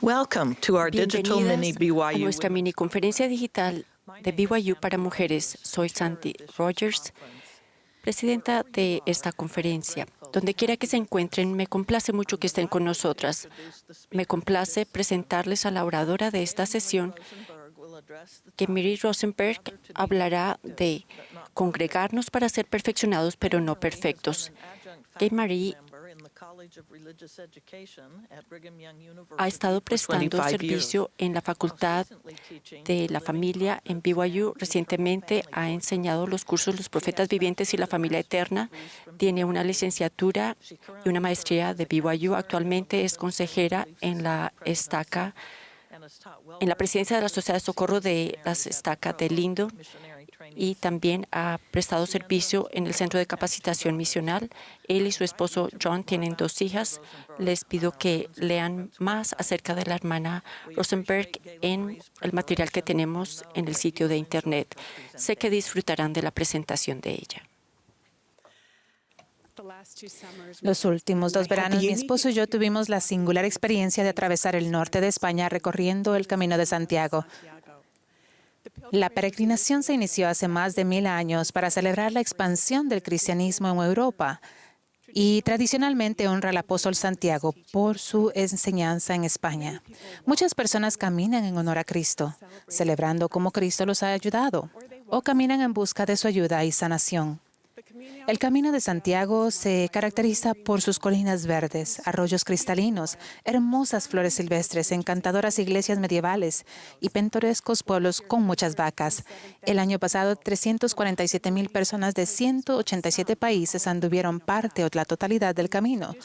Welcome to our digital mini Bienvenidas a BYU. nuestra mini conferencia digital de BYU para mujeres. Soy Sandy Rogers, presidenta de esta conferencia. Donde quiera que se encuentren, me complace mucho que estén con nosotras. Me complace presentarles a la oradora de esta sesión, que Mary Rosenberg hablará de congregarnos para ser perfeccionados, pero no perfectos. Que Marie ha estado prestando servicio en la Facultad de la Familia en BYU. Recientemente ha enseñado los cursos Los Profetas Vivientes y la Familia Eterna. Tiene una licenciatura y una maestría de BYU. Actualmente es consejera en la presidencia de la Sociedad de Socorro de las Estacas de Lindo, y también ha prestado servicio en el Centro de Capacitación Misional. Él y su esposo John tienen 2 hijas. Les pido que lean más acerca de la hermana Rosenberg en el material que tenemos en el sitio de Internet. Sé que disfrutarán de la presentación de ella. Los últimos 2 veranos, mi esposo y yo tuvimos la singular experiencia de atravesar el norte de España recorriendo el Camino de Santiago. La peregrinación se inició hace más de 1000 años para celebrar la expansión del cristianismo en Europa y tradicionalmente honra al apóstol Santiago por su enseñanza en España. Muchas personas caminan en honor a Cristo, celebrando cómo Cristo los ha ayudado, o caminan en busca de su ayuda y sanación. El Camino de Santiago se caracteriza por sus colinas verdes, arroyos cristalinos, hermosas flores silvestres, encantadoras iglesias medievales y pintorescos pueblos con muchas vacas. El año pasado, 347,000 personas de 187 países anduvieron parte o la totalidad del camino,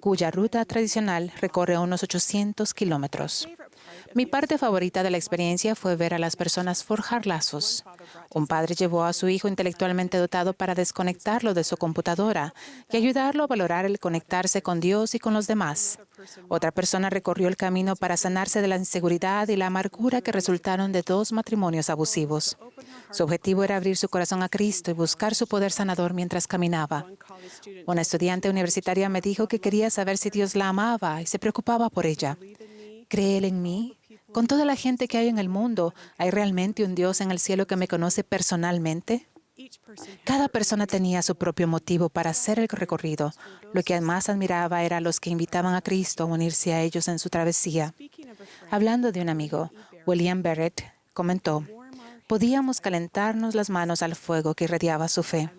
cuya ruta tradicional recorre unos 800 kilómetros. Mi parte favorita de la experiencia fue ver a las personas forjar lazos. Un padre llevó a su hijo intelectualmente dotado para desconectarlo de su computadora y ayudarlo a valorar el conectarse con Dios y con los demás. Otra persona recorrió el camino para sanarse de la inseguridad y la amargura que resultaron de 2 matrimonios abusivos. Su objetivo era abrir su corazón a Cristo y buscar su poder sanador mientras caminaba. Una estudiante universitaria me dijo que quería saber si Dios la amaba y se preocupaba por ella. ¿Cree Él en mí? Con toda la gente que hay en el mundo, ¿hay realmente un Dios en el cielo que me conoce personalmente? Cada persona tenía su propio motivo para hacer el recorrido. Lo que más admiraba era los que invitaban a Cristo a unirse a ellos en su travesía. Hablando de un amigo, William Barrett comentó: podíamos calentarnos las manos al fuego que irradiaba su fe.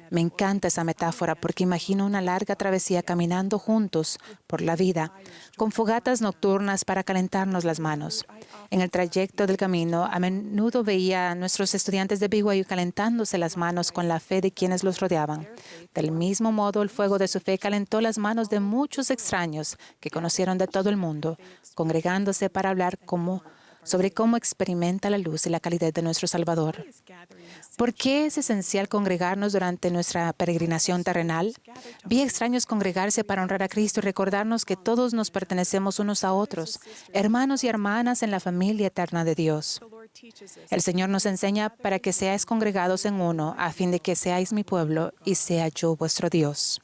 Me encanta esa metáfora porque imagino una larga travesía caminando juntos por la vida, con fogatas nocturnas para calentarnos las manos. En el trayecto del camino, a menudo veía a nuestros estudiantes de BYU calentándose las manos con la fe de quienes los rodeaban. Del mismo modo, el fuego de su fe calentó las manos de muchos extraños que conocieron de todo el mundo, congregándose para hablar sobre cómo experimenta la luz y la calidez de nuestro Salvador. ¿Por qué es esencial congregarnos durante nuestra peregrinación terrenal? Vi extraños congregarse para honrar a Cristo y recordarnos que todos nos pertenecemos unos a otros, hermanos y hermanas en la familia eterna de Dios. El Señor nos enseña para que seáis congregados en uno, a fin de que seáis mi pueblo y sea yo vuestro Dios.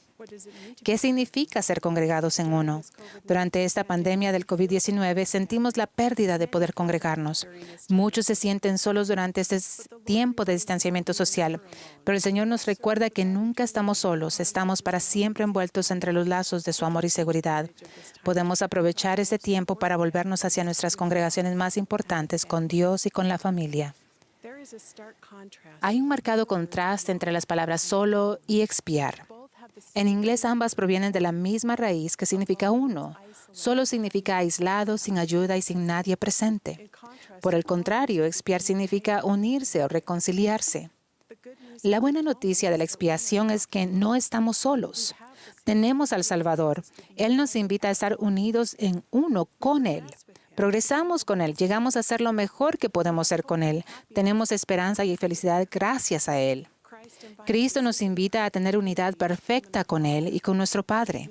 ¿Qué significa ser congregados en uno? Durante esta pandemia del COVID-19 sentimos la pérdida de poder congregarnos. Muchos se sienten solos durante este tiempo de distanciamiento social, pero el Señor nos recuerda que nunca estamos solos, estamos para siempre envueltos entre los lazos de su amor y seguridad. Podemos aprovechar este tiempo para volvernos hacia nuestras congregaciones más importantes con Dios y con la familia. Hay un marcado contraste entre las palabras solo y expiar. En inglés ambas provienen de la misma raíz que significa uno. Solo significa aislado, sin ayuda y sin nadie presente. Por el contrario, expiar significa unirse o reconciliarse. La buena noticia de la expiación es que no estamos solos. Tenemos al Salvador. Él nos invita a estar unidos en uno con Él. Progresamos con Él, llegamos a ser lo mejor que podemos ser con Él. Tenemos esperanza y felicidad gracias a Él. Cristo nos invita a tener unidad perfecta con Él y con nuestro Padre,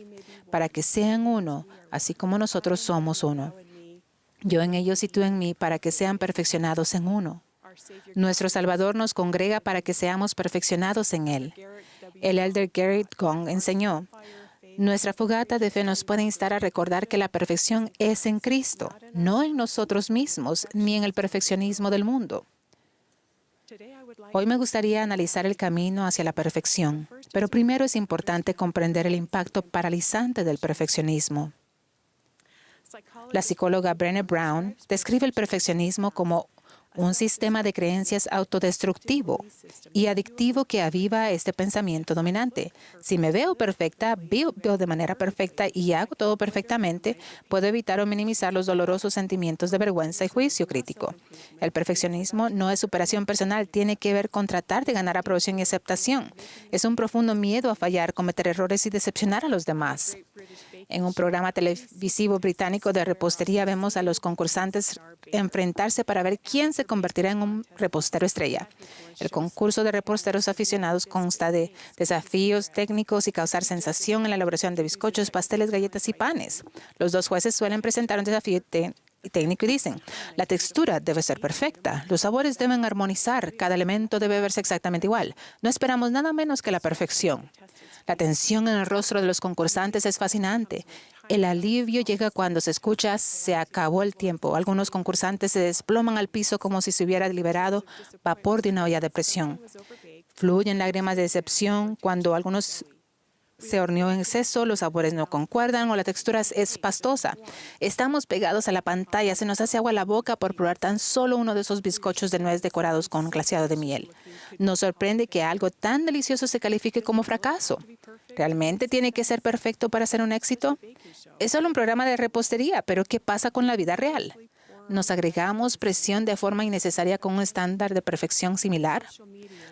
para que sean uno, así como nosotros somos uno. Yo en ellos y tú en mí, para que sean perfeccionados en uno. Nuestro Salvador nos congrega para que seamos perfeccionados en Él. El elder Garrett Gong enseñó: Nuestra fogata de fe nos puede instar a recordar que la perfección es en Cristo, no en nosotros mismos ni en el perfeccionismo del mundo. Hoy me gustaría analizar el camino hacia la perfección, pero primero es importante comprender el impacto paralizante del perfeccionismo. La psicóloga Brené Brown describe el perfeccionismo como un sistema de creencias autodestructivo y adictivo que aviva este pensamiento dominante. Si me veo perfecta, veo de manera perfecta y hago todo perfectamente, puedo evitar o minimizar los dolorosos sentimientos de vergüenza y juicio crítico. El perfeccionismo no es superación personal, tiene que ver con tratar de ganar aprobación y aceptación. Es un profundo miedo a fallar, cometer errores y decepcionar a los demás. En un programa televisivo británico de repostería vemos a los concursantes enfrentarse para ver quién se convertirá en un repostero estrella. El concurso de reposteros aficionados consta de desafíos técnicos y causar sensación en la elaboración de bizcochos, pasteles, galletas y panes. Los dos jueces suelen presentar un desafío técnico y dicen, la textura debe ser perfecta, los sabores deben armonizar, cada elemento debe verse exactamente igual. No esperamos nada menos que la perfección. La tensión en el rostro de los concursantes es fascinante. El alivio llega cuando se escucha, se acabó el tiempo. Algunos concursantes se desploman al piso como si se hubiera liberado vapor de una olla de presión. Fluyen lágrimas de decepción cuando algunos se horneó en exceso, los sabores no concuerdan o la textura es pastosa. Estamos pegados a la pantalla, se nos hace agua la boca por probar tan solo uno de esos bizcochos de nuez decorados con glaseado de miel. Nos sorprende que algo tan delicioso se califique como fracaso. ¿Realmente tiene que ser perfecto para ser un éxito? Es solo un programa de repostería, pero ¿qué pasa con la vida real? ¿Nos agregamos presión de forma innecesaria con un estándar de perfección similar?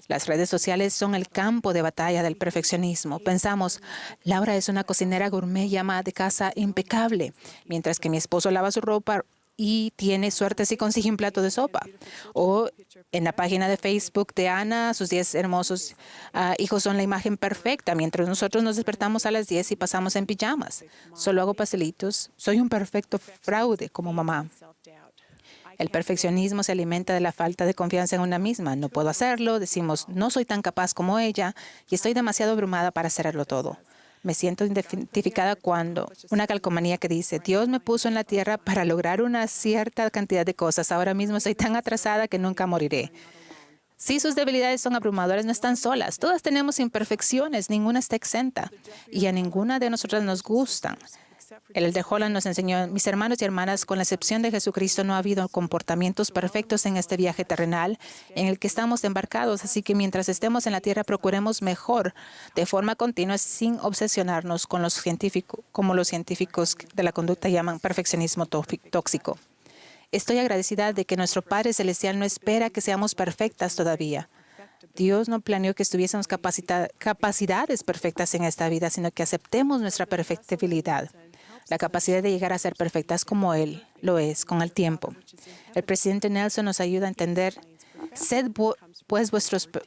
Las redes sociales son el campo de batalla del perfeccionismo. Pensamos, Laura es una cocinera gourmet y ama de casa impecable, mientras que mi esposo lava su ropa y tiene suerte si consigue un plato de sopa. O en la página de Facebook de Ana, sus 10 hermosos hijos son la imagen perfecta, mientras nosotros nos despertamos a las 10 y pasamos en pijamas. Solo hago pastelitos. Soy un perfecto fraude como mamá. El perfeccionismo se alimenta de la falta de confianza en una misma. No puedo hacerlo, decimos, no soy tan capaz como ella y estoy demasiado abrumada para hacerlo todo. Me siento identificada cuando una calcomanía que dice, Dios me puso en la tierra para lograr una cierta cantidad de cosas. Ahora mismo estoy tan atrasada que nunca moriré. Si sus debilidades son abrumadoras, no están solas. Todas tenemos imperfecciones, ninguna está exenta y a ninguna de nosotras nos gustan. El de Holland nos enseñó, mis hermanos y hermanas, con la excepción de Jesucristo, no ha habido comportamientos perfectos en este viaje terrenal en el que estamos embarcados, así que mientras estemos en la tierra procuremos mejor de forma continua sin obsesionarnos con los científicos, como los científicos de la conducta llaman perfeccionismo tóxico. Estoy agradecida de que nuestro Padre Celestial no espera que seamos perfectas todavía. Dios no planeó que tuviésemos capacidades perfectas en esta vida, sino que aceptemos nuestra perfectibilidad. La capacidad de llegar a ser perfectas como Él lo es con el tiempo. El presidente Nelson nos ayuda a entender, sed pues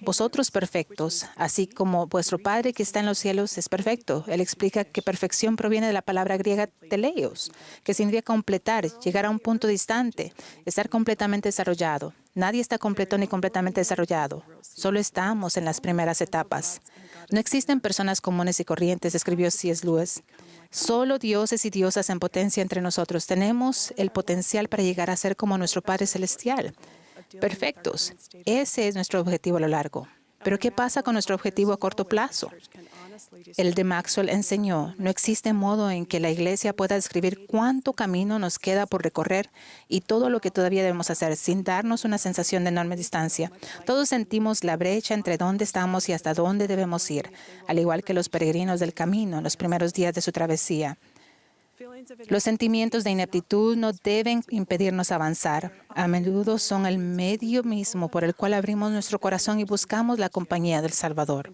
vosotros perfectos, así como vuestro Padre que está en los cielos es perfecto. Él explica que perfección proviene de la palabra griega teleios, que significa completar, llegar a un punto distante, estar completamente desarrollado. Nadie está completo ni completamente desarrollado. Solo estamos en las primeras etapas. No existen personas comunes y corrientes, escribió C.S. Lewis. Solo dioses y diosas en potencia entre nosotros. Tenemos el potencial para llegar a ser como nuestro Padre Celestial. Perfectos. Ese es nuestro objetivo a lo largo. Pero ¿qué pasa con nuestro objetivo a corto plazo? El de Maxwell enseñó, no existe modo en que la Iglesia pueda describir cuánto camino nos queda por recorrer y todo lo que todavía debemos hacer sin darnos una sensación de enorme distancia. Todos sentimos la brecha entre dónde estamos y hasta dónde debemos ir, al igual que los peregrinos del camino en los primeros días de su travesía. Los sentimientos de ineptitud no deben impedirnos avanzar. A menudo son el medio mismo por el cual abrimos nuestro corazón y buscamos la compañía del Salvador.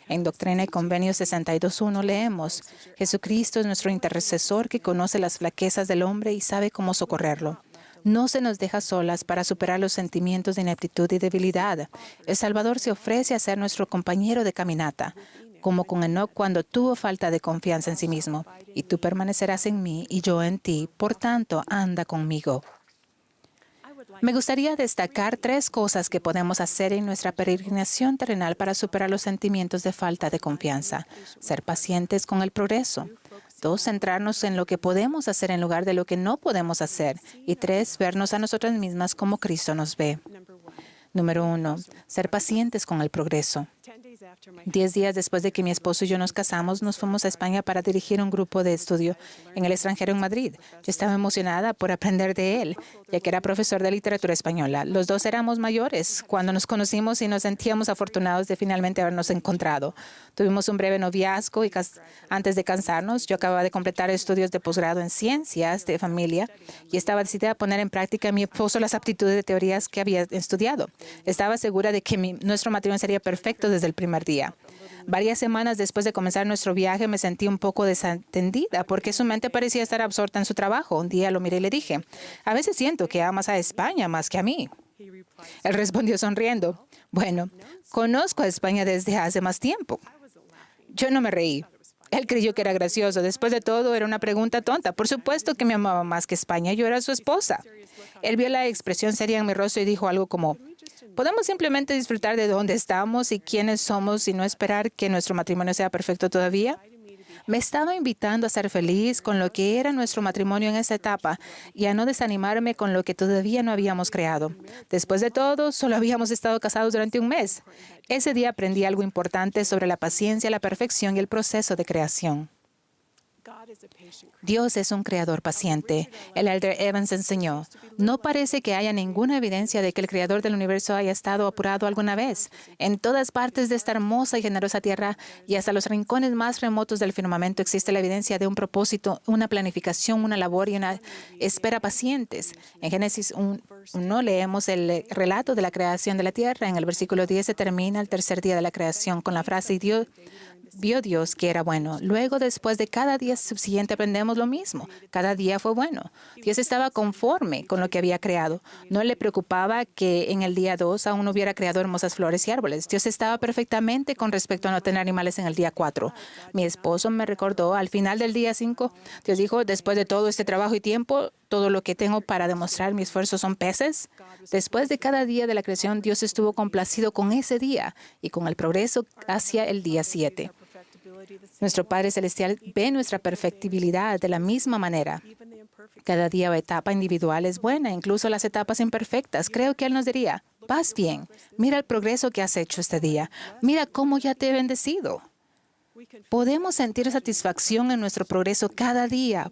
En Doctrina y Convenio 62.1 leemos, Jesucristo es nuestro intercesor que conoce las flaquezas del hombre y sabe cómo socorrerlo. No se nos deja solas para superar los sentimientos de ineptitud y debilidad. El Salvador se ofrece a ser nuestro compañero de caminata, como con Enoc cuando tuvo falta de confianza en sí mismo. Y tú permanecerás en mí y yo en ti, por tanto, anda conmigo. Me gustaría destacar 3 cosas que podemos hacer en nuestra peregrinación terrenal para superar los sentimientos de falta de confianza. Ser pacientes con el progreso. 2, centrarnos en lo que podemos hacer en lugar de lo que no podemos hacer. Y 3, vernos a nosotras mismas como Cristo nos ve. Número 1, ser pacientes con el progreso. 10 días después de que mi esposo y yo nos casamos, nos fuimos a España para dirigir un grupo de estudio en el extranjero en Madrid. Yo estaba emocionada por aprender de él, ya que era profesor de literatura española. Los dos éramos mayores cuando nos conocimos y nos sentíamos afortunados de finalmente habernos encontrado. Tuvimos un breve noviazgo y antes de casarnos, yo acababa de completar estudios de posgrado en ciencias de familia y estaba decidida a poner en práctica a mi esposo las aptitudes de teorías que había estudiado. Estaba segura de que nuestro matrimonio sería perfecto desde el primer día. Varias semanas después de comenzar nuestro viaje me sentí un poco desatendida porque su mente parecía estar absorta en su trabajo. Un día lo miré y le dije, a veces siento que amas a España más que a mí. Él respondió sonriendo, bueno, conozco a España desde hace más tiempo. Yo no me reí. Él creyó que era gracioso. Después de todo, era una pregunta tonta. Por supuesto que me amaba más que España. Yo era su esposa. Él vio la expresión seria en mi rostro y dijo algo como, ¿podemos simplemente disfrutar de dónde estamos y quiénes somos y no esperar que nuestro matrimonio sea perfecto todavía? Me estaba invitando a ser feliz con lo que era nuestro matrimonio en esa etapa y a no desanimarme con lo que todavía no habíamos creado. Después de todo, solo habíamos estado casados durante un mes. Ese día aprendí algo importante sobre la paciencia, la perfección y el proceso de creación. Dios es un creador paciente. El elder Evans enseñó, no parece que haya ninguna evidencia de que el creador del universo haya estado apurado alguna vez. En todas partes de esta hermosa y generosa tierra y hasta los rincones más remotos del firmamento existe la evidencia de un propósito, una planificación, una labor y una espera pacientes. En Génesis 1 leemos el relato de la creación de la tierra. En el versículo 10 se termina el tercer día de la creación con la frase, y Dios vio Dios que era bueno. Luego, después de cada día subsiguiente, aprendemos lo mismo. Cada día fue bueno. Dios estaba conforme con lo que había creado. No le preocupaba que en el día 2 aún no hubiera creado hermosas flores y árboles. Dios estaba perfectamente con respecto a no tener animales en el día 4. Mi esposo me recordó al final del día 5, Dios dijo, después de todo este trabajo y tiempo, todo lo que tengo para demostrar mi esfuerzo son peces. Después de cada día de la creación, Dios estuvo complacido con ese día y con el progreso hacia el día 7. Nuestro Padre Celestial ve nuestra perfectibilidad de la misma manera. Cada día o etapa individual es buena, incluso las etapas imperfectas. Creo que Él nos diría, vas bien, mira el progreso que has hecho este día, mira cómo ya te he bendecido. Podemos sentir satisfacción en nuestro progreso cada día,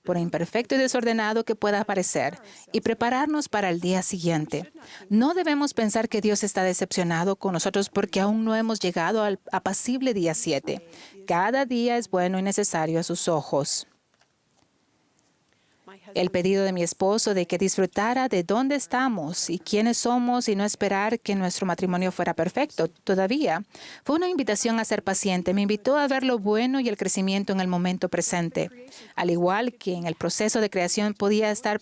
por imperfecto y desordenado que pueda parecer, y prepararnos para el día siguiente. No debemos pensar que Dios está decepcionado con nosotros porque aún no hemos llegado al apacible día 7. Cada día es bueno y necesario a sus ojos. El pedido de mi esposo de que disfrutara de dónde estamos y quiénes somos y no esperar que nuestro matrimonio fuera perfecto todavía fue una invitación a ser paciente. Me invitó a ver lo bueno y el crecimiento en el momento presente. Al igual que en el proceso de creación podía estar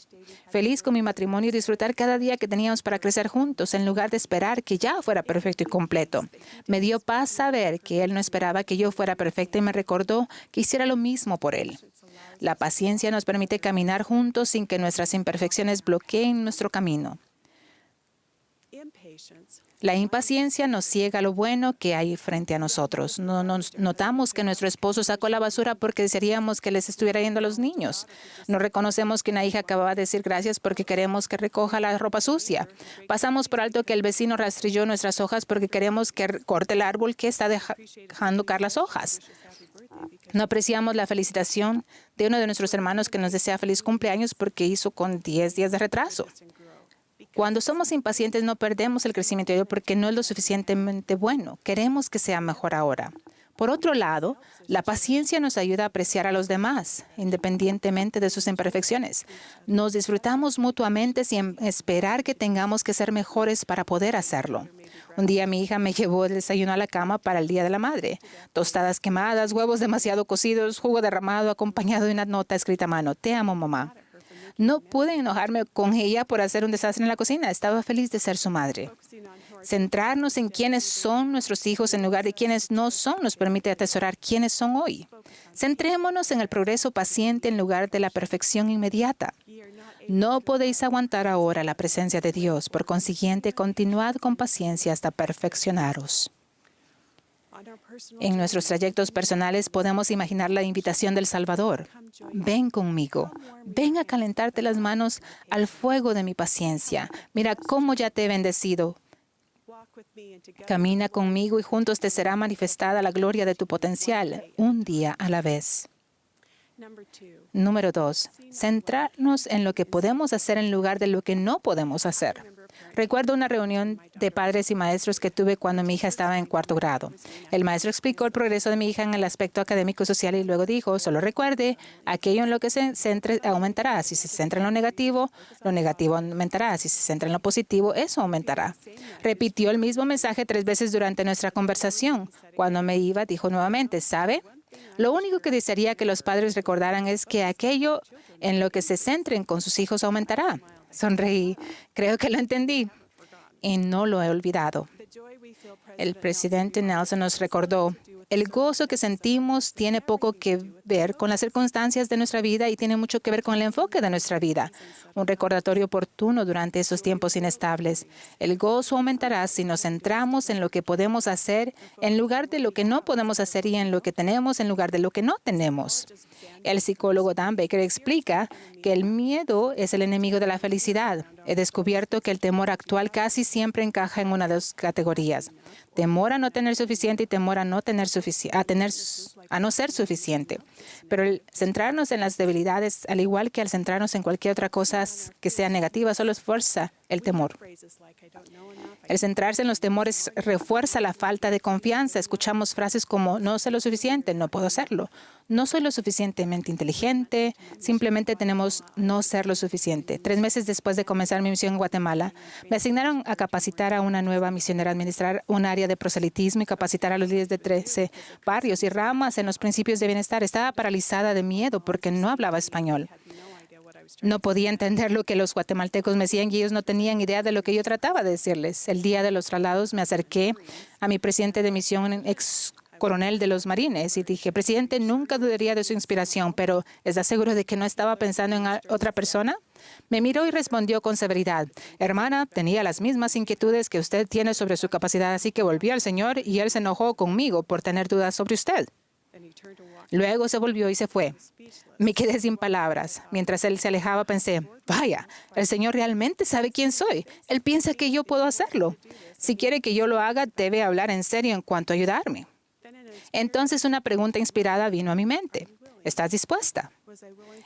feliz con mi matrimonio y disfrutar cada día que teníamos para crecer juntos en lugar de esperar que ya fuera perfecto y completo. Me dio paz saber que Él no esperaba que yo fuera perfecta y me recordó que hiciera lo mismo por Él. La paciencia nos permite caminar juntos sin que nuestras imperfecciones bloqueen nuestro camino. La impaciencia nos ciega lo bueno que hay frente a nosotros. No nos notamos que nuestro esposo sacó la basura porque desearíamos que les estuviera yendo a los niños. No reconocemos que una hija acababa de decir gracias porque queremos que recoja la ropa sucia. Pasamos por alto que el vecino rastrilló nuestras hojas porque queremos que corte el árbol que está dejando caer las hojas. No apreciamos la felicitación de uno de nuestros hermanos que nos desea feliz cumpleaños porque hizo con 10 días de retraso. Cuando somos impacientes no perdemos el crecimiento de Dios porque no es lo suficientemente bueno. Queremos que sea mejor ahora. Por otro lado, la paciencia nos ayuda a apreciar a los demás, independientemente de sus imperfecciones. Nos disfrutamos mutuamente sin esperar que tengamos que ser mejores para poder hacerlo. Un día mi hija me llevó el desayuno a la cama para el Día de la Madre. Tostadas quemadas, huevos demasiado cocidos, jugo derramado acompañado de una nota escrita a mano. Te amo, mamá. No pude enojarme con ella por hacer un desastre en la cocina. Estaba feliz de ser su madre. Centrarnos en quiénes son nuestros hijos en lugar de quiénes no son nos permite atesorar quiénes son hoy. Centrémonos en el progreso paciente en lugar de la perfección inmediata. No podéis aguantar ahora la presencia de Dios. Por consiguiente, continuad con paciencia hasta perfeccionaros. En nuestros trayectos personales podemos imaginar la invitación del Salvador. Ven conmigo. Ven a calentarte las manos al fuego de mi paciencia. Mira cómo ya te he bendecido. Camina conmigo y juntos te será manifestada la gloria de tu potencial, un día a la vez. Número 2. Centrarnos en lo que podemos hacer en lugar de lo que no podemos hacer. Recuerdo una reunión de padres y maestros que tuve cuando mi hija estaba en 4º grado. El maestro explicó el progreso de mi hija en el aspecto académico y social y luego dijo, solo recuerde, aquello en lo que se centre aumentará. Si se centra en lo negativo aumentará. Si se centra en lo positivo, eso aumentará. Repitió el mismo mensaje 3 veces durante nuestra conversación. Cuando me iba, dijo nuevamente, ¿sabe? Lo único que desearía que los padres recordaran es que aquello en lo que se centren con sus hijos aumentará. Sonreí. Creo que lo entendí y no lo he olvidado. El presidente Nelson nos recordó, el gozo que sentimos tiene poco que ver con las circunstancias de nuestra vida y tiene mucho que ver con el enfoque de nuestra vida. Un recordatorio oportuno durante esos tiempos inestables. El gozo aumentará si nos centramos en lo que podemos hacer en lugar de lo que no podemos hacer y en lo que tenemos en lugar de lo que no tenemos. El psicólogo Dan Baker explica que el miedo es el enemigo de la felicidad. He descubierto que el temor actual casi siempre encaja en una de las categorías. Temor a no tener suficiente y temor a no ser suficiente. Pero el centrarnos en las debilidades, al igual que al centrarnos en cualquier otra cosa que sea negativa, solo esfuerza el temor. El centrarse en los temores refuerza la falta de confianza. Escuchamos frases como, no sé lo suficiente, no puedo hacerlo. No soy lo suficientemente inteligente, simplemente tenemos no ser lo suficiente. 3 meses después de comenzar mi misión en Guatemala, me asignaron a capacitar a una nueva misionera, administrar un área de proselitismo y capacitar a los líderes de 13 barrios y ramas en los principios de bienestar. Estaba paralizada de miedo porque no hablaba español. No podía entender lo que los guatemaltecos me decían y ellos no tenían idea de lo que yo trataba de decirles. El día de los traslados me acerqué a mi presidente de misión, ex coronel de los Marines, y dije, presidente, nunca dudaría de su inspiración, pero ¿está seguro de que no estaba pensando en otra persona? Me miró y respondió con severidad, hermana, tenía las mismas inquietudes que usted tiene sobre su capacidad, así que volví al Señor y Él se enojó conmigo por tener dudas sobre usted. Luego se volvió y se fue. Me quedé sin palabras. Mientras él se alejaba, pensé, vaya, el Señor realmente sabe quién soy. Él piensa que yo puedo hacerlo. Si quiere que yo lo haga, debe hablar en serio en cuanto a ayudarme. Entonces una pregunta inspirada vino a mi mente. ¿Estás dispuesta?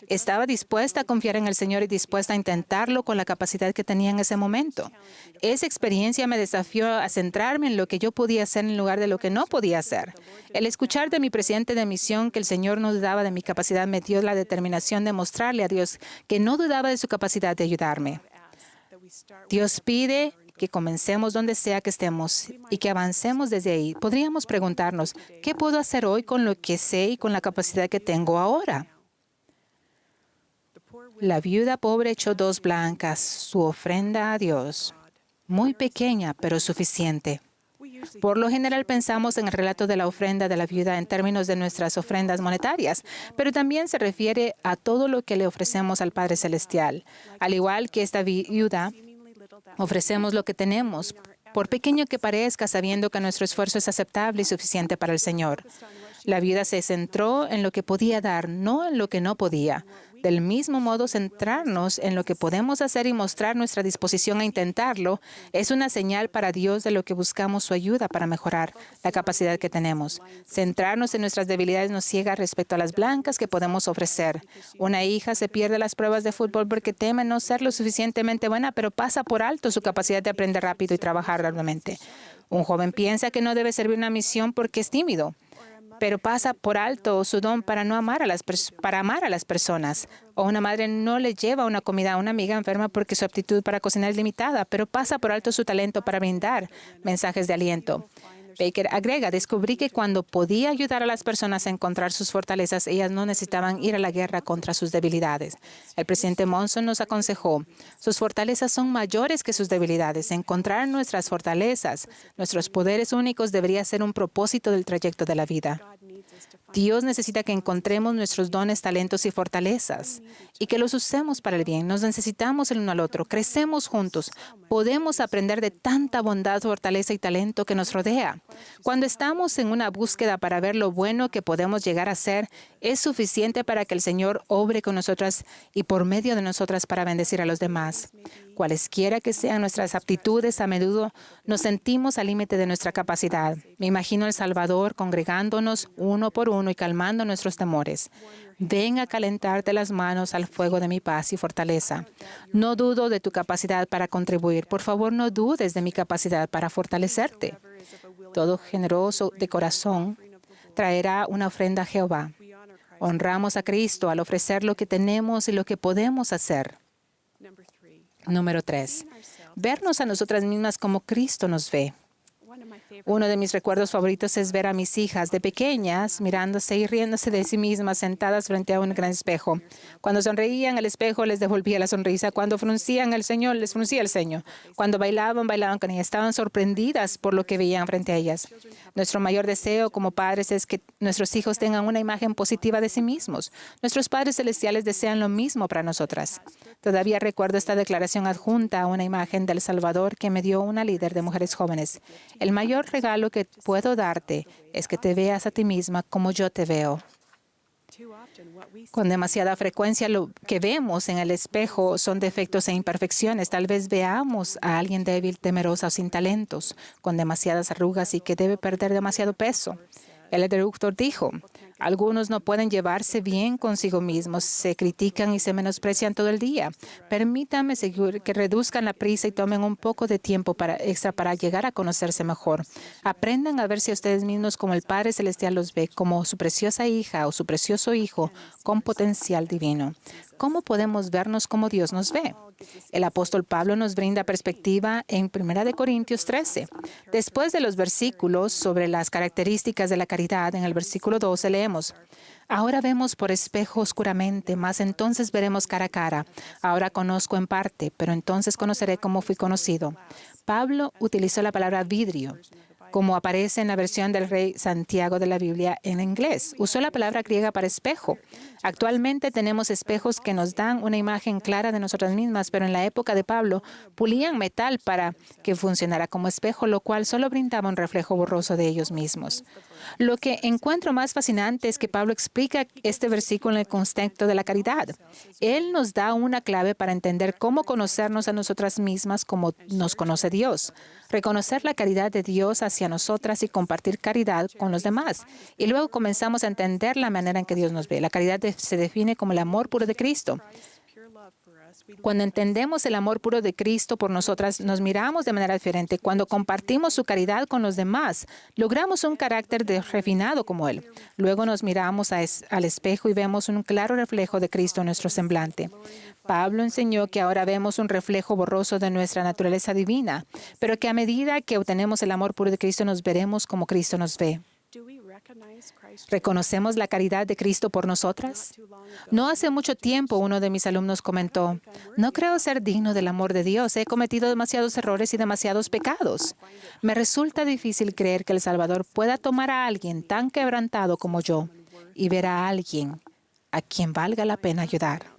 Estaba dispuesta a confiar en el Señor y dispuesta a intentarlo con la capacidad que tenía en ese momento. Esa experiencia me desafió a centrarme en lo que yo podía hacer en lugar de lo que no podía hacer. El escuchar de mi presidente de misión que el Señor no dudaba de mi capacidad me dio la determinación de mostrarle a Dios que no dudaba de su capacidad de ayudarme. Dios pide que comencemos donde sea que estemos y que avancemos desde ahí. Podríamos preguntarnos, ¿qué puedo hacer hoy con lo que sé y con la capacidad que tengo ahora? La viuda pobre echó 2 blancas, su ofrenda a Dios. Muy pequeña, pero suficiente. Por lo general pensamos en el relato de la ofrenda de la viuda en términos de nuestras ofrendas monetarias, pero también se refiere a todo lo que le ofrecemos al Padre Celestial. Al igual que esta viuda, ofrecemos lo que tenemos, por pequeño que parezca, sabiendo que nuestro esfuerzo es aceptable y suficiente para el Señor. La viuda se centró en lo que podía dar, no en lo que no podía. Del mismo modo, centrarnos en lo que podemos hacer y mostrar nuestra disposición a intentarlo es una señal para Dios de lo que buscamos su ayuda para mejorar la capacidad que tenemos. Centrarnos en nuestras debilidades nos ciega respecto a las blancas que podemos ofrecer. Una hija se pierde las pruebas de fútbol porque teme no ser lo suficientemente buena, pero pasa por alto su capacidad de aprender rápido y trabajar arduamente. Un joven piensa que no debe servir una misión porque es tímido, pero pasa por alto su don para amar a las personas. O una madre no le lleva una comida a una amiga enferma porque su aptitud para cocinar es limitada, pero pasa por alto su talento para brindar mensajes de aliento. Baker agrega, descubrí que cuando podía ayudar a las personas a encontrar sus fortalezas, ellas no necesitaban ir a la guerra contra sus debilidades. El presidente Monson nos aconsejó, sus fortalezas son mayores que sus debilidades. Encontrar nuestras fortalezas, nuestros poderes únicos debería ser un propósito del trayecto de la vida. Dios necesita que encontremos nuestros dones, talentos y fortalezas y que los usemos para el bien. Nos necesitamos el uno al otro. Crecemos juntos. Podemos aprender de tanta bondad, fortaleza y talento que nos rodea. Cuando estamos en una búsqueda para ver lo bueno que podemos llegar a ser, es suficiente para que el Señor obre con nosotras y por medio de nosotras para bendecir a los demás. Cualesquiera que sean nuestras aptitudes, a menudo nos sentimos al límite de nuestra capacidad. Me imagino el Salvador congregándonos uno por uno y calmando nuestros temores. Ven a calentarte las manos al fuego de mi paz y fortaleza. No dudo de tu capacidad para contribuir. Por favor, no dudes de mi capacidad para fortalecerte. Todo generoso de corazón traerá una ofrenda a Jehová. Honramos a Cristo al ofrecer lo que tenemos y lo que podemos hacer. Número 3. Vernos a nosotras mismas como Cristo nos ve. Uno de mis recuerdos favoritos es ver a mis hijas de pequeñas mirándose y riéndose de sí mismas sentadas frente a un gran espejo. Cuando sonreían, el espejo les devolvía la sonrisa. Cuando fruncían el ceño, les fruncía el ceño. Cuando bailaban con ellas. Estaban sorprendidas por lo que veían frente a ellas. Nuestro mayor deseo como padres es que nuestros hijos tengan una imagen positiva de sí mismos. Nuestros padres celestiales desean lo mismo para nosotras. Todavía recuerdo esta declaración adjunta a una imagen del Salvador que me dio una líder de mujeres jóvenes. El mayor regalo que puedo darte es que te veas a ti misma como yo te veo. Con demasiada frecuencia lo que vemos en el espejo son defectos e imperfecciones. Tal vez veamos a alguien débil, temerosa o sin talentos, con demasiadas arrugas y que debe perder demasiado peso. El introductor dijo, algunos no pueden llevarse bien consigo mismos, se critican y se menosprecian todo el día. Permítanme que reduzcan la prisa y tomen un poco de tiempo extra para llegar a conocerse mejor. Aprendan a verse a ustedes mismos como el Padre Celestial los ve, como su preciosa hija o su precioso hijo con potencial divino. ¿Cómo podemos vernos como Dios nos ve? El apóstol Pablo nos brinda perspectiva en 1 Corintios 13. Después de los versículos sobre las características de la caridad, en el versículo 12 leemos, ahora vemos por espejo oscuramente, mas entonces veremos cara a cara. Ahora conozco en parte, pero entonces conoceré como fui conocido. Pablo utilizó la palabra vidrio, como aparece en la versión del Rey Santiago de la Biblia en inglés. Usó la palabra griega para espejo. Actualmente tenemos espejos que nos dan una imagen clara de nosotras mismas, pero en la época de Pablo pulían metal para que funcionara como espejo, lo cual solo brindaba un reflejo borroso de ellos mismos. Lo que encuentro más fascinante es que Pablo explica este versículo en el contexto de la caridad. Él nos da una clave para entender cómo conocernos a nosotras mismas como nos conoce Dios. Reconocer la caridad de Dios hacia nosotras y compartir caridad con los demás. Y luego comenzamos a entender la manera en que Dios nos ve. La caridad se define como el amor puro de Cristo. Cuando entendemos el amor puro de Cristo por nosotras, nos miramos de manera diferente. Cuando compartimos su caridad con los demás, logramos un carácter refinado como Él. Luego nos miramos al espejo y vemos un claro reflejo de Cristo en nuestro semblante. Pablo enseñó que ahora vemos un reflejo borroso de nuestra naturaleza divina, pero que a medida que obtenemos el amor puro de Cristo, nos veremos como Cristo nos ve. ¿Reconocemos la caridad de Cristo por nosotras? No hace mucho tiempo uno de mis alumnos comentó, no creo ser digno del amor de Dios. He cometido demasiados errores y demasiados pecados. Me resulta difícil creer que el Salvador pueda tomar a alguien tan quebrantado como yo y ver a alguien a quien valga la pena ayudar.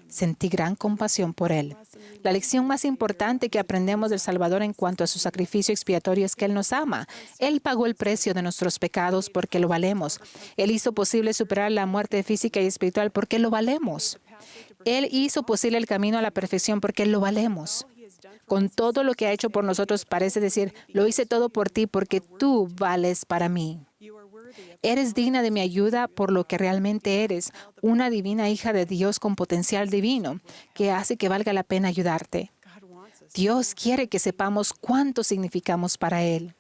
Sentí gran compasión por él. La lección más importante que aprendemos del Salvador en cuanto a su sacrificio expiatorio es que Él nos ama. Él pagó el precio de nuestros pecados porque lo valemos. Él hizo posible superar la muerte física y espiritual porque lo valemos. Él hizo posible el camino a la perfección porque lo valemos. Con todo lo que ha hecho por nosotros, parece decir, lo hice todo por ti porque tú vales para mí. Eres digna de mi ayuda por lo que realmente eres, una divina hija de Dios con potencial divino, que hace que valga la pena ayudarte. Dios quiere que sepamos cuánto significamos para Él.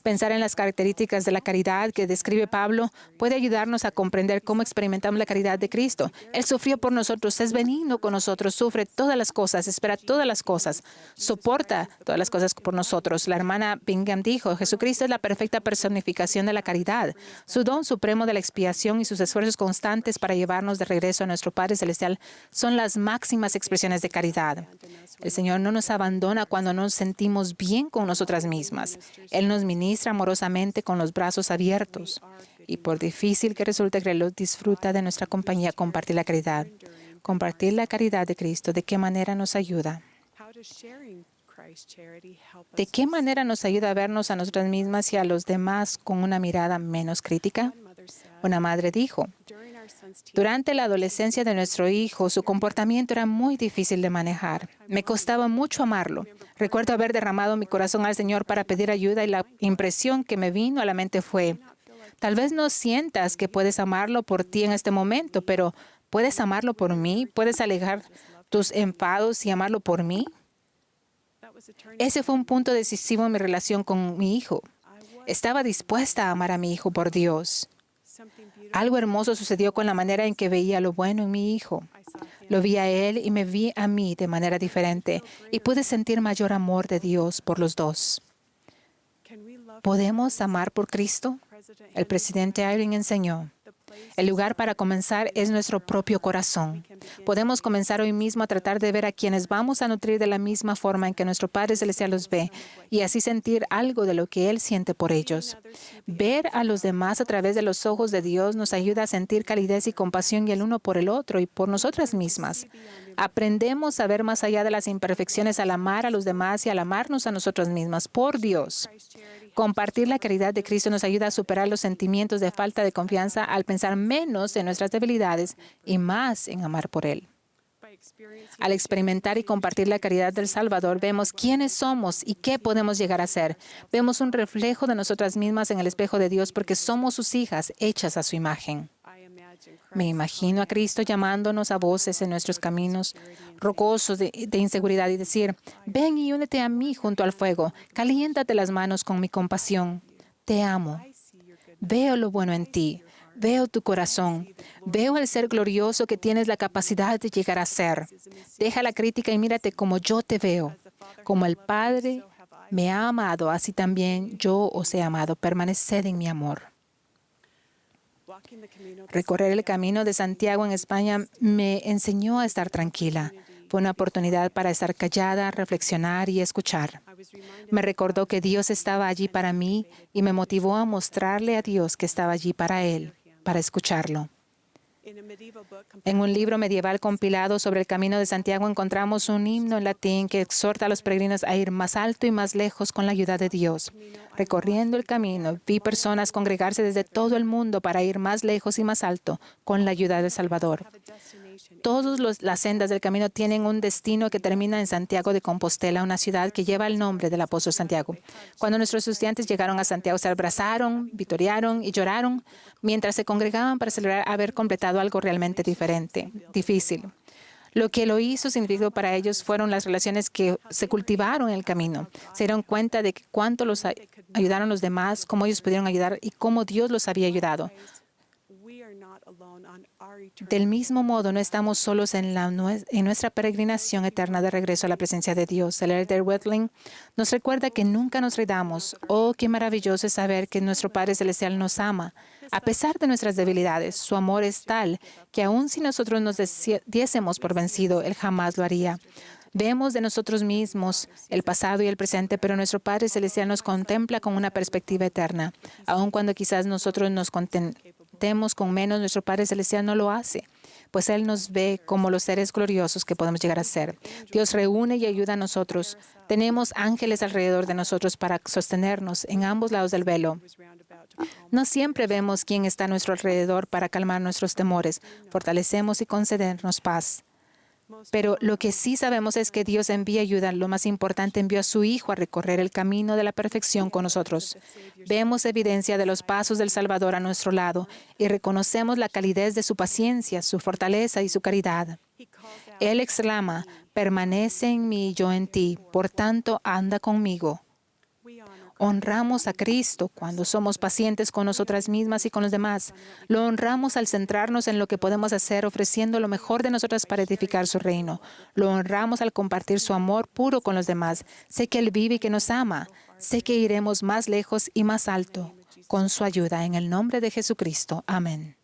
Pensar en las características de la caridad que describe Pablo puede ayudarnos a comprender cómo experimentamos la caridad de Cristo. Él sufrió por nosotros, es benigno con nosotros, sufre todas las cosas, espera todas las cosas, soporta todas las cosas por nosotros. La hermana Bingham dijo, Jesucristo es la perfecta personificación de la caridad. Su don supremo de la expiación y sus esfuerzos constantes para llevarnos de regreso a nuestro Padre Celestial son las máximas expresiones de caridad. El Señor no nos abandona cuando nos sentimos bien con nosotros nosotras mismas. Él nos ministra amorosamente con los brazos abiertos. Y por difícil que resulte creerlo, disfruta de nuestra compañía compartir la caridad. Compartir la caridad de Cristo, ¿de qué manera nos ayuda? ¿De qué manera nos ayuda a vernos a nosotras mismas y a los demás con una mirada menos crítica? Una madre dijo, durante la adolescencia de nuestro hijo, su comportamiento era muy difícil de manejar. Me costaba mucho amarlo. Recuerdo haber derramado mi corazón al Señor para pedir ayuda y la impresión que me vino a la mente fue, tal vez no sientas que puedes amarlo por ti en este momento, pero ¿puedes amarlo por mí? ¿Puedes alejar tus enfados y amarlo por mí? Ese fue un punto decisivo en mi relación con mi hijo. Estaba dispuesta a amar a mi hijo por Dios. Algo hermoso sucedió con la manera en que veía lo bueno en mi hijo. Lo vi a él y me vi a mí de manera diferente y pude sentir mayor amor de Dios por los dos. ¿Podemos amar por Cristo? El presidente Eyring enseñó. El lugar para comenzar es nuestro propio corazón. Podemos comenzar hoy mismo a tratar de ver a quienes vamos a nutrir de la misma forma en que nuestro Padre Celestial los ve y así sentir algo de lo que Él siente por ellos. Ver a los demás a través de los ojos de Dios nos ayuda a sentir calidez y compasión y el uno por el otro y por nosotras mismas. Aprendemos a ver más allá de las imperfecciones al amar a los demás y al amarnos a nosotras mismas por Dios. Compartir la caridad de Cristo nos ayuda a superar los sentimientos de falta de confianza al pensar menos en nuestras debilidades y más en amar por Él. Al experimentar y compartir la caridad del Salvador, vemos quiénes somos y qué podemos llegar a ser. Vemos un reflejo de nosotras mismas en el espejo de Dios porque somos sus hijas hechas a su imagen. Me imagino a Cristo llamándonos a voces en nuestros caminos rocosos de inseguridad y decir, ven y únete a mí junto al fuego, caliéntate las manos con mi compasión. Te amo. Veo lo bueno en ti. Veo tu corazón. Veo el ser glorioso que tienes la capacidad de llegar a ser. Deja la crítica y mírate como yo te veo. Como el Padre me ha amado, así también yo os he amado. Permaneced en mi amor. Recorrer el camino de Santiago en España me enseñó a estar tranquila. Fue una oportunidad para estar callada, reflexionar y escuchar. Me recordó que Dios estaba allí para mí y me motivó a mostrarle a Dios que estaba allí para Él, para escucharlo. En un libro medieval compilado sobre el Camino de Santiago encontramos un himno en latín que exhorta a los peregrinos a ir más alto y más lejos con la ayuda de Dios. Recorriendo el camino, vi personas congregarse desde todo el mundo para ir más lejos y más alto con la ayuda del Salvador. Todas las sendas del camino tienen un destino que termina en Santiago de Compostela, una ciudad que lleva el nombre del apóstol Santiago. Cuando nuestros estudiantes llegaron a Santiago, se abrazaron, vitorearon y lloraron mientras se congregaban para celebrar haber completado algo realmente difícil. Lo que lo hizo significó para ellos fueron las relaciones que se cultivaron en el camino. Se dieron cuenta de que cuánto los ayudaron los demás, cómo ellos pudieron ayudar y cómo Dios los había ayudado. Del mismo modo, no estamos solos en nuestra peregrinación eterna de regreso a la presencia de Dios. El elder Wetling nos recuerda que nunca nos rindamos. Oh, qué maravilloso es saber que nuestro Padre Celestial nos ama. A pesar de nuestras debilidades, su amor es tal que aun si nosotros nos diésemos por vencido, Él jamás lo haría. Vemos de nosotros mismos el pasado y el presente, pero nuestro Padre Celestial nos contempla con una perspectiva eterna. Aun cuando quizás nosotros nos contentemos con menos, nuestro Padre Celestial no lo hace, pues Él nos ve como los seres gloriosos que podemos llegar a ser. Dios reúne y ayuda a nosotros. Tenemos ángeles alrededor de nosotros para sostenernos en ambos lados del velo. No siempre vemos quién está a nuestro alrededor para calmar nuestros temores, fortalecemos y concedernos paz. Pero lo que sí sabemos es que Dios envía ayuda. Lo más importante, envió a su Hijo a recorrer el camino de la perfección con nosotros. Vemos evidencia de los pasos del Salvador a nuestro lado y reconocemos la calidez de su paciencia, su fortaleza y su caridad. Él exclama, permanece en mí y yo en ti, por tanto, anda conmigo. Honramos a Cristo cuando somos pacientes con nosotras mismas y con los demás. Lo honramos al centrarnos en lo que podemos hacer, ofreciendo lo mejor de nosotras para edificar su reino. Lo honramos al compartir su amor puro con los demás. Sé que Él vive y que nos ama. Sé que iremos más lejos y más alto con su ayuda. En el nombre de Jesucristo. Amén.